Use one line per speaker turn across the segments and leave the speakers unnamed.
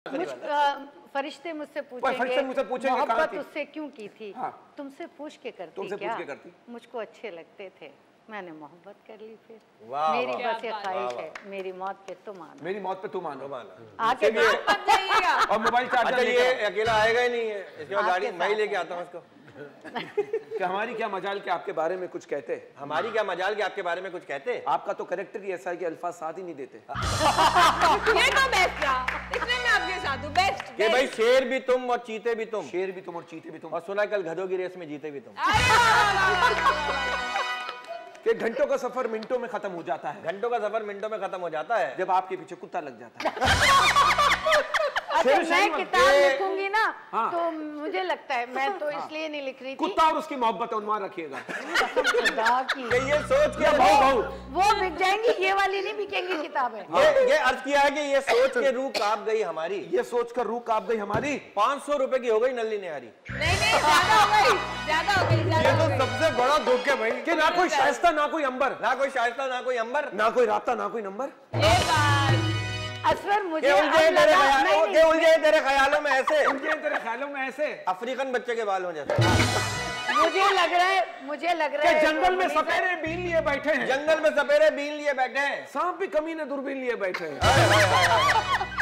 फरिश्ते मुझसे पूछेंगे मोहब्बत उससे क्यों की थी। हाँ। तुमसे पूछ के करती। मुझको अच्छे लगते थे, मैंने मोहब्बत कर ली फिर। मेरी बस ये ख्वाहिश है, मेरी मौत पे तुम आना।
मेरी मौत पे तुम आना।
आके
मत जाइएगा।
और मोबाइल चार्जर
ये अकेला आएगा ही नहीं है, इसके बाद गाड़ी मैं ही लेके आता हूँ उसको।
कि हमारी क्या मजाल के आपके बारे में कुछ कहते हैं।
हमारी क्या मजाल के आपके बारे में कुछ कहते हैं।
आपका तो कैरेक्टर ही ऐसा है कि अल्फाज साथ ही नहीं देते।
ये तो बेस्ट रहा, इसमें मैं आपके साथ हूँ। बेस्ट
कि भाई शेर भी तुम और चीते भी तुम।
शेर भी तुम और चीते भी तुम।
और सुना कल गधों की रेस में जीते भी तुम।
कि घंटों का सफर मिनटों में खत्म हो जाता है।
घंटों का सफर मिनटों में खत्म हो जाता है
जब आपके पीछे कुत्ता लग जाता है।
अच्छा, मैं किताब लिखूंगी ना। हाँ। तो मुझे लगता है मैं तो इसलिए नहीं लिख रही थी।
कुत्ता और उसकी मोहब्बत उन्माद रखिएगा।
ये सोच के
वो बिक जाएंगी, ये वाली नहीं बिकेंगी किताबें।
ये अर्ज किया है कि ये सोच के रूह कांप गई हमारी।
ये सोच कर रूह कांप गई हमारी।
500 रुपए की हो गई नल्ली निहारी।
नहीं ज्यादा हो गई।
ये तो सबसे बड़ा दुख है भाई
कि ना कोई शाइस्ता ना कोई अंबर,
ना कोई शाइस्ता ना कोई अंबर,
ना कोई राब्ता ना कोई नंबर।
ये बात
असवर मुझे
उलझे तेरे ख्यालों में ऐसे,
उलझे तेरे ख्यालों में ऐसे
अफ्रीकन बच्चे के बाल हो जाते।
मुझे लग रहा है
जंगल में सपेरे बीन लिए बैठे हैं।
जंगल में सपेरे बीन लिए बैठे हैं।
सांप भी कमीने दूरबीन लिए बैठे हैं।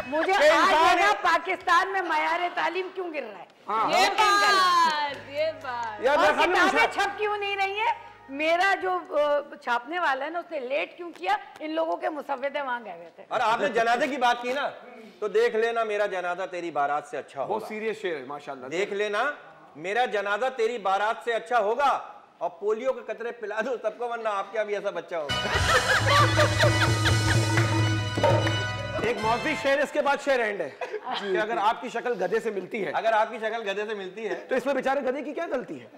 मुझे आज ना पाकिस्तान में मयार तालीम क्यों गिर रहा है।
ये बात
और किताबें छप क्यों नहीं रही है। मेरा जो छापने वाला है ना उसने लेट क्यों किया। इन लोगों के मुसव्विदे वहां गए हुए थे।
और आपने जनाजे की बात की ना, तो देख लेना मेरा जनाजा तेरी बारात से अच्छा होगा।
बहुत सीरियस शेर है माशाल्लाह।
देख लेना मेरा जनाजा तेरी बारात से अच्छा होगा। और पोलियो के कतरे पिला दो सबको, वरना आपके भी ऐसा बच्चा होगा।
एक मौजी शेर, इसके बाद शेर एंड है कि अगर आपकी शक्ल गधे से मिलती है,
अगर आपकी शक्ल गधे से मिलती है
तो इसमें बेचारे गधे की क्या गलती है।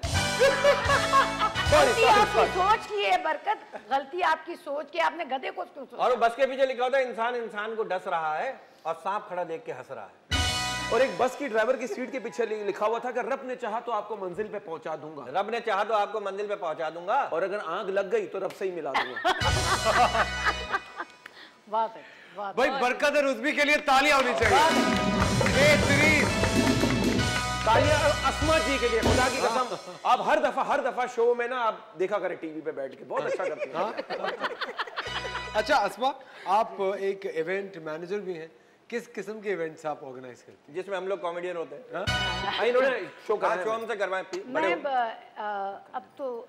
गलती आपकी सोच की है बरकत, गलती आपकी सोच की। आपने गधे को क्यों सोचा।
और बस के पीछे लिखा होता है इंसान इंसान को डस रहा है और सांप खड़ा देख के हंस रहा है।
और एक बस की ड्राइवर की सीट के पीछे लिखा हुआ था कि रब ने चाहा तो आपको मंजिल पे पहुंचा दूंगा।
रब ने चाहा तो आपको मंजिल पे पहुंचा दूंगा,
और अगर आग लग गई तो रब से ही मिला दूंगा।
बात है
भाई। बरकत और उज़्बी के लिए तालियां होनी चाहिए।
तालियां अस्मा जी के लिए, खुदा की कसम। आप हर दफा शो में ना आप देखा करें टीवी पे बैठ के, बहुत अच्छा करते हैं।
अच्छा अस्मा, आप एक इवेंट मैनेजर भी हैं। किस किस्म के इवेंट्स आप ऑर्गेनाइज करते हैं।
जिसमें हम लोग कॉमेडियन होते हैं।
इन्होंने शो
हमसे करवाएं।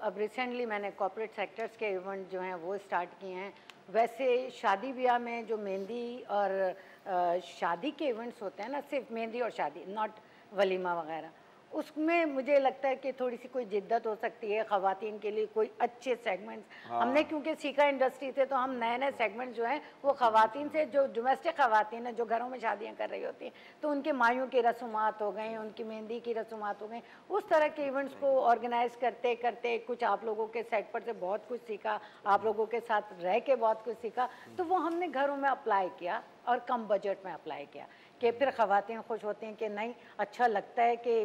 अब रिसेंटली मैंने कॉर्पोरेट सेक्टर्स के इवेंट जो हैं वो स्टार्ट किए हैं। वैसे शादी ब्याह में जो मेहंदी और शादी के इवेंट्स होते हैं ना, सिर्फ मेहंदी और शादी, नॉट वलीमा वगैरह, उसमें मुझे लगता है कि थोड़ी सी कोई जिद्दत हो सकती है ख़वातीन के लिए। कोई अच्छे सेगमेंट्स हमने क्योंकि सीखा इंडस्ट्री से, तो हम नए सेगमेंट्स जो हैं वो ख़वातीन से, जो डोमेस्टिक ख़वातीन हैं जो घरों में शादियां कर रही होती हैं, तो उनके मायों की रसूमात हो गई, उनकी मेहंदी की रसूमात हो गई। उस तरह के इवेंट्स को ऑर्गेनाइज़ करते करते कुछ आप लोगों के सेट पर से बहुत कुछ सीखा, आप लोगों के साथ रह के बहुत कुछ सीखा, तो वो हमने घरों में अप्लाई किया और कम बजट में अप्लाई किया कि फिर ख़वातीन खुश होती हैं कि नहीं अच्छा लगता है कि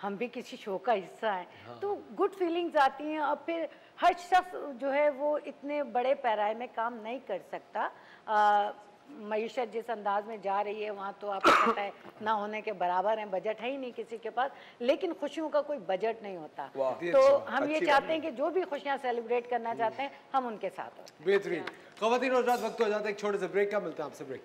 हम भी किसी शो का हिस्सा हैं। हाँ। तो गुड फीलिंग्स आती हैं। और फिर हर शख्स जो है वो इतने बड़े पैराए में काम नहीं कर सकता। मईशत जिस अंदाज में जा रही है वहाँ तो आपको पता है ना होने के बराबर है, बजट है ही नहीं किसी के पास। लेकिन खुशियों का कोई बजट नहीं होता, तो हम ये चाहते हैं कि जो भी खुशियाँ सेलिब्रेट करना चाहते हैं हम उनके साथ हो।
बेहतरीन। ख़वातीन और हज़रात, वक्त हो जाता है एक छोटे से ब्रेक का, मिलते हैं आपसे ब्रेक।